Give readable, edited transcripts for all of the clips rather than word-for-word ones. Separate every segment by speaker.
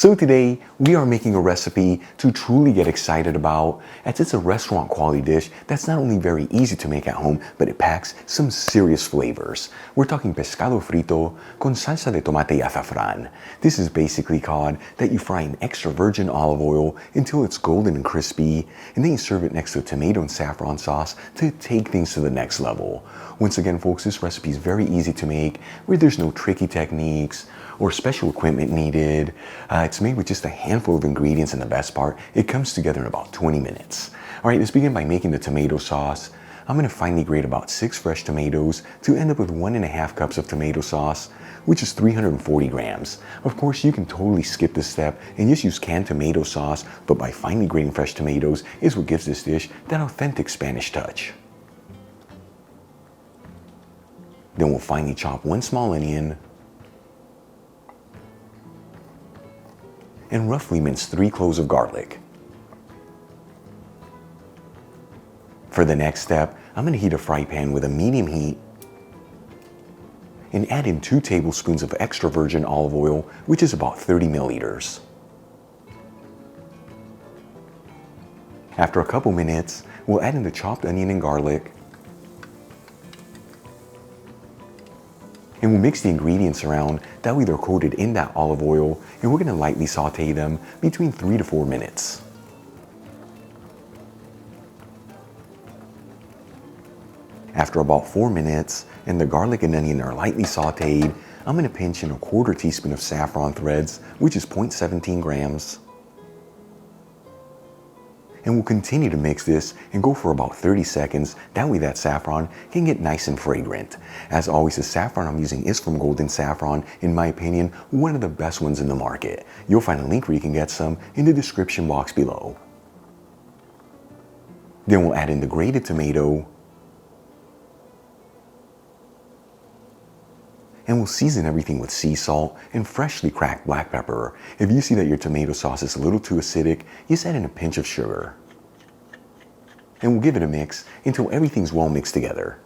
Speaker 1: So today, we are making a recipe to truly get excited about, as it's a restaurant quality dish that's not only very easy to make at home, but it packs some serious flavors. We're talking pescado frito con salsa de tomate y azafran. This is basically cod that you fry in extra virgin olive oil until it's golden and crispy, and then you serve it next to a tomato and saffron sauce to take things to the next level. Once again, folks, this recipe is very easy to make, where there's no tricky techniques or special equipment needed. It's made with just a handful of ingredients, and the best part, it comes together in about 20 minutes. All right, let's begin by making the tomato sauce. I'm going to finely grate about 6 fresh tomatoes to end up with 1.5 cups of tomato sauce, which is 340 grams. Of course, you can totally skip this step and just use canned tomato sauce, but by finely grating fresh tomatoes is what gives this dish that authentic Spanish touch. Then we'll finely chop 1 small onion and roughly mince 3 cloves of garlic. For the next step, I'm going to heat a fry pan with a medium heat and add in 2 tablespoons of extra virgin olive oil, which is about 30 milliliters. After a couple minutes, we'll add in the chopped onion and garlic, and we'll mix the ingredients around, that way they're coated in that olive oil, and we're gonna lightly saute them between 3 to 4 minutes. After about 4 minutes, and the garlic and onion are lightly sauteed, I'm gonna pinch in a 1/4 teaspoon of saffron threads, which is 0.17 grams. And we'll continue to mix this and go for about 30 seconds. That way that saffron can get nice and fragrant. As always, the saffron I'm using is from Golden Saffron. In my opinion, one of the best ones in the market. You'll find a link where you can get some in the description box below. Then we'll add in the grated tomato. And we'll season everything with sea salt and freshly cracked black pepper. If you see that your tomato sauce is a little too acidic, just add in a pinch of sugar. And we'll give it a mix until everything's well mixed together.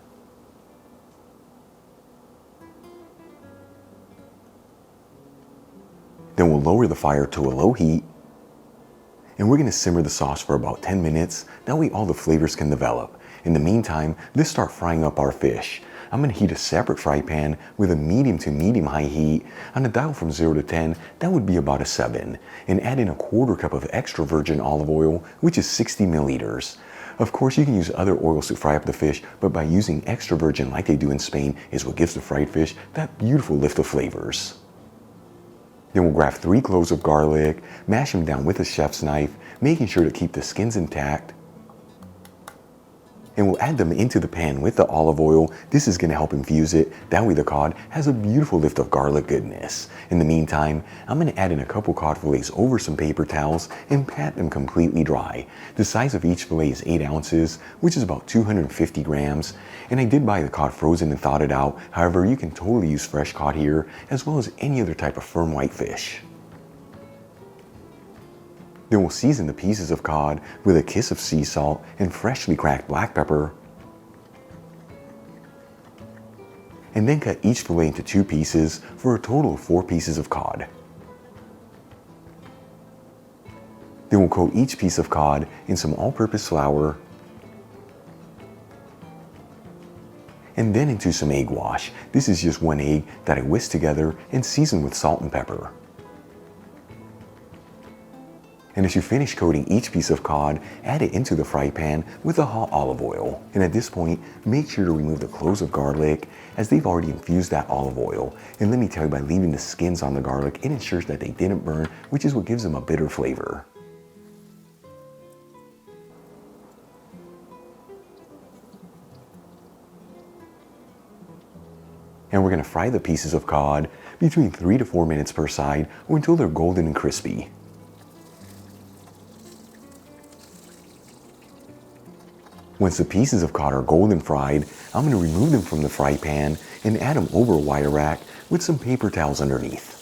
Speaker 1: Then we'll lower the fire to a low heat, and we're gonna simmer the sauce for about 10 minutes. That way all the flavors can develop. In the meantime, let's start frying up our fish. I'm going to heat a separate fry pan with a medium to medium-high heat. On a dial from 0 to 10, that would be about a 7. And add in a 1/4 cup of extra virgin olive oil, which is 60 milliliters. Of course, you can use other oils to fry up the fish, but by using extra virgin like they do in Spain is what gives the fried fish that beautiful lift of flavors. Then we'll grab 3 cloves of garlic, mash them down with a chef's knife, making sure to keep the skins intact. And we'll add them into the pan with the olive oil. This is going to help infuse it. That way the cod has a beautiful lift of garlic goodness. In the meantime, I'm going to add in a couple cod fillets over some paper towels and pat them completely dry. The size of each fillet is 8 ounces, which is about 250 grams. And I did buy the cod frozen and thawed it out. However, you can totally use fresh cod here, as well as any other type of firm white fish. Then we'll season the pieces of cod with a kiss of sea salt and freshly cracked black pepper. And then cut each fillet into 2 pieces for a total of 4 pieces of cod. Then we'll coat each piece of cod in some all-purpose flour, and then into some egg wash. This is just 1 egg that I whisked together and seasoned with salt and pepper. And as you finish coating each piece of cod, add it into the fry pan with a hot olive oil. And at this point, make sure to remove the cloves of garlic, as they've already infused that olive oil. And let me tell you, by leaving the skins on the garlic, it ensures that they didn't burn, which is what gives them a bitter flavor. And we're gonna fry the pieces of cod between 3 to 4 minutes per side, or until they're golden and crispy. Once the pieces of cod are golden fried, I'm going to remove them from the fry pan and add them over a wire rack with some paper towels underneath.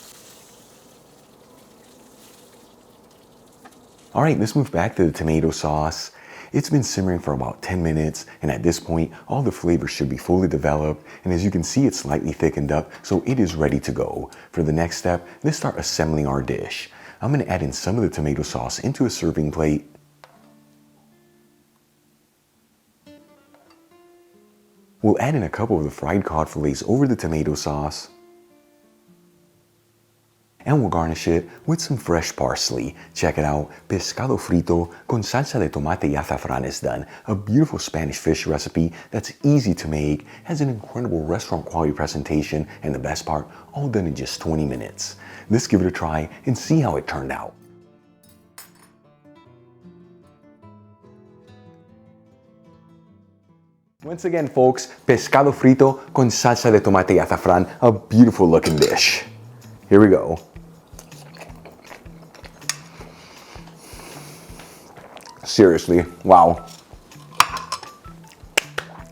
Speaker 1: Alright, let's move back to the tomato sauce. It's been simmering for about 10 minutes, and at this point, all the flavors should be fully developed, and as you can see, it's slightly thickened up, so it is ready to go. For the next step, let's start assembling our dish. I'm gonna add in some of the tomato sauce into a serving plate. We'll add in a couple of the fried cod fillets over the tomato sauce. And we'll garnish it with some fresh parsley. Check it out, pescado frito con salsa de tomate y azafran is done. A beautiful Spanish fish recipe that's easy to make, has an incredible restaurant quality presentation, and the best part, all done in just 20 minutes. Let's give it a try and see how it turned out. Once again, folks, pescado frito con salsa de tomate y azafran, a beautiful looking dish. Here we go. Seriously, wow.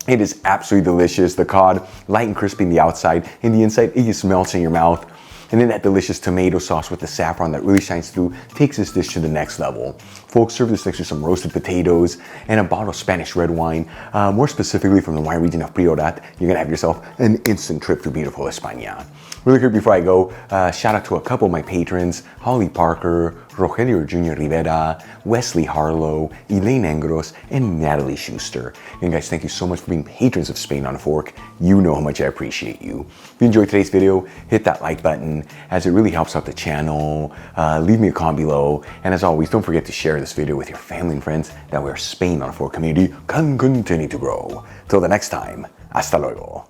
Speaker 1: It is absolutely delicious. The cod, light and crispy on the outside, and the inside, it just melts in your mouth. And then that delicious tomato sauce with the saffron that really shines through takes this dish to the next level. Folks, serve this next to some roasted potatoes and a bottle of Spanish red wine, more specifically from the wine region of Priorat. You're gonna have yourself an instant trip to beautiful España. Really quick before I go, shout out to a couple of my patrons, Holly Parker, Rogelio Jr. Rivera, Wesley Harlow, Elaine Engros, and Natalie Schuster. And guys, thank you so much for being patrons of Spain on a Fork. You know how much I appreciate you. If you enjoyed today's video, hit that like button as it really helps out the channel. Leave me a comment below. And as always, don't forget to share this video with your family and friends. That way our Spain on a Fork community can continue to grow. Till the next time, hasta luego.